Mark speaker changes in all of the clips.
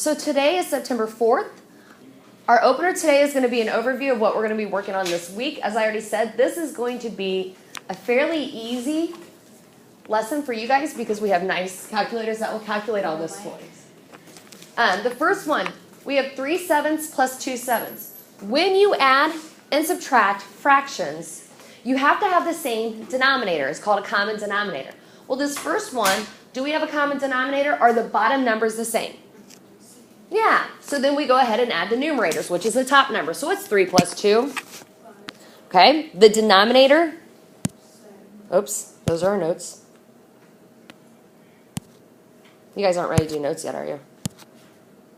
Speaker 1: So today is September 4th. Our opener today is going to be an overview of what we're going to be working on this week. As I already said, this is going to be a fairly easy lesson for you guys because we have nice calculators that will calculate all this for us. The first one, we have 3 sevenths plus 2 sevenths. When you add and subtract fractions, you have to have the same denominator. It's called a common denominator. Well, this first one, do we have a common denominator? Are the bottom numbers the same? Yeah, so then we go ahead and add the numerators, which is the top number. So what's 3 plus 2? Okay, the denominator. Oops, those are our notes. You guys aren't ready to do notes yet, are you?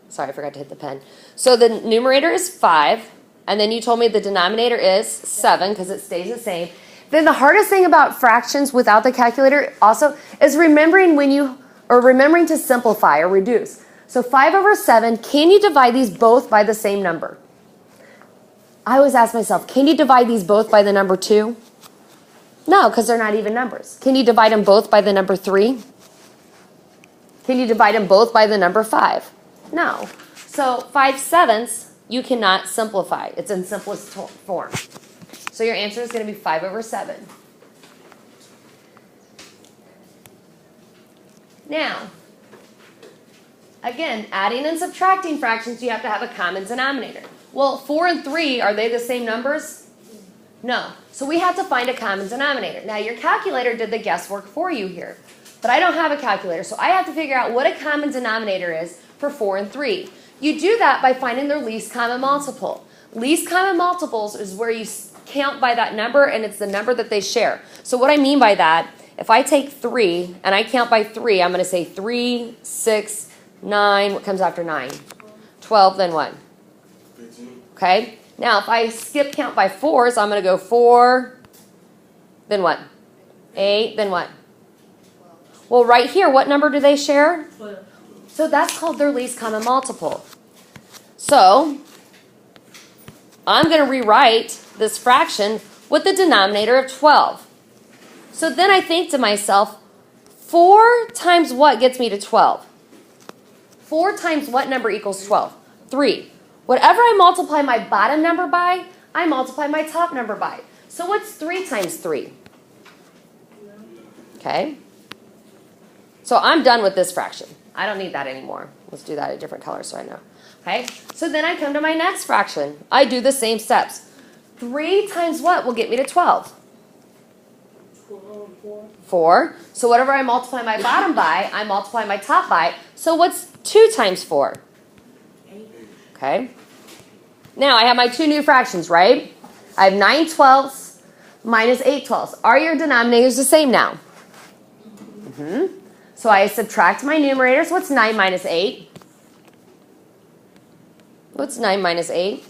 Speaker 1: Sorry, I forgot to hit the pen. So the numerator is 5, and then you told me the denominator is 7 because it stays the same. Then the hardest thing about fractions without the calculator also is remembering to simplify or reduce. So 5 over 7, can you divide these both by the same number? I always ask myself, can you divide these both by the number 2? No, because they're not even numbers. Can you divide them both by the number 3? Can you divide them both by the number 5? No. So 5 sevenths, you cannot simplify. It's in simplest form. So your answer is going to be 5 over 7. Now, again, adding and subtracting fractions, you have to have a common denominator. Well, 4 and 3, are they the same numbers? No. So we have to find a common denominator. Now, your calculator did the guesswork for you here. But I don't have a calculator, so I have to figure out what a common denominator is for 4 and 3. You do that by finding their least common multiple. Least common multiples is where you count by that number, and it's the number that they share. So what I mean by that, if I take 3 and I count by 3, I'm going to say 3, 6, 9, what comes after 9? 12, then what?
Speaker 2: 15.
Speaker 1: Okay, now if I skip count by 4s, I'm going to go 4, then what? 8, then what? Well, right here, what number do they share?
Speaker 3: 12.
Speaker 1: So that's called their least common multiple. So I'm going to rewrite this fraction with the denominator of 12. So then I think to myself, 4 times what gets me to 12? 4 times what number equals 12? 3. Whatever I multiply my bottom number by, I multiply my top number by. So what's 3 times 3? Okay. So I'm done with this fraction. I don't need that anymore. Let's do that a different color so I know. Okay. So then I come to my next fraction. I do the same steps. 3 times what will get me to 12? 4. So whatever I multiply my bottom by, I multiply my top by. So what's 2 times 4?
Speaker 3: 8.
Speaker 1: Okay. Now I have my 2 new fractions, right? I have 9 twelfths minus 8 twelfths. Are your denominators the same now? Mm-hmm. So I subtract my numerators. What's 9 minus 8? What's 9 minus 8?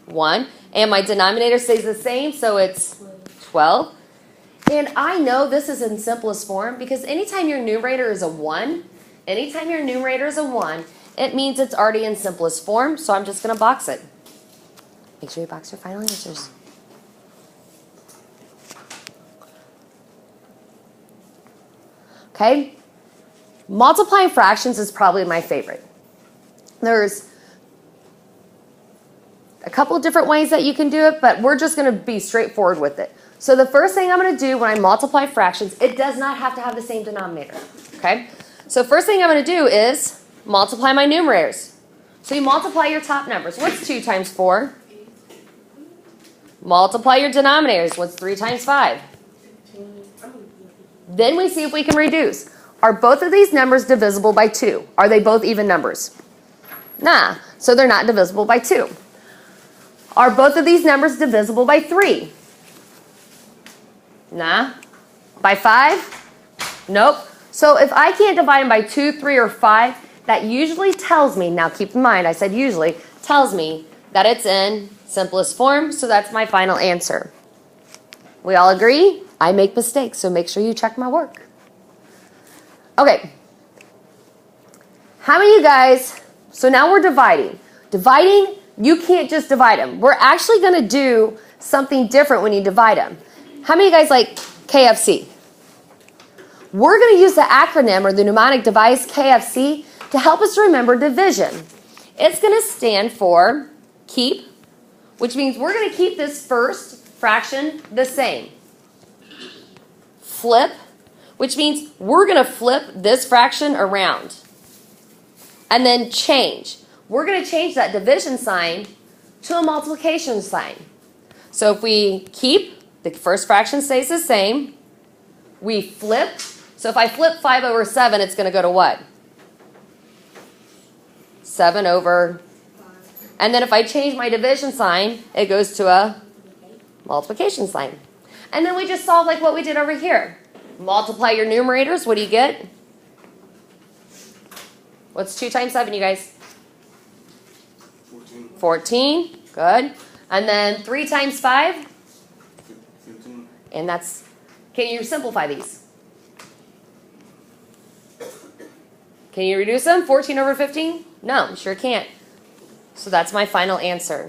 Speaker 1: 1. And my denominator stays the same, so it's 12. And I know this is in simplest form because anytime your numerator is a 1, it means it's already in simplest form, so I'm just going to box it. Make sure you box your final answers. Okay? Multiplying fractions is probably my favorite. There's a couple of different ways that you can do it, but we're just going to be straightforward with it. So the first thing I'm going to do when I multiply fractions, it does not have to have the same denominator. Okay? So first thing I'm going to do is multiply my numerators. So you multiply your top numbers. What's 2 times 4? Multiply your denominators. What's 3 times 5? Then we see if we can reduce. Are both of these numbers divisible by 2? Are they both even numbers? Nah, so they're not divisible by 2. Are both of these numbers divisible by 3? Nah. By 5? Nope. So if I can't divide them by 2, 3, or 5, that usually tells me, now keep in mind I said usually, tells me that it's in simplest form, so that's my final answer. We all agree? I make mistakes, so make sure you check my work. Okay. How many of you guys, so now we're dividing. Dividing, you can't just divide them. We're actually going to do something different when you divide them. How many of you guys like KFC? We're going to use the acronym or the mnemonic device KFC to help us remember division. It's going to stand for keep, which means we're going to keep this first fraction the same. Flip, which means we're going to flip this fraction around. And then change. We're going to change that division sign to a multiplication sign. So if we keep, the first fraction stays the same. We flip. So if I flip 5 over 7, it's going to go to what? 7 over. And then if I change my division sign, it goes to a multiplication sign. And then we just solve like what we did over here. Multiply your numerators. What do you get? What's 2 times 7, you guys?
Speaker 2: 14.
Speaker 1: 14. Good. And then 3 times 5?
Speaker 2: 15.
Speaker 1: And that's, can you simplify these? Can you reduce them? 14 over 15? No, sure can't. So that's my final answer.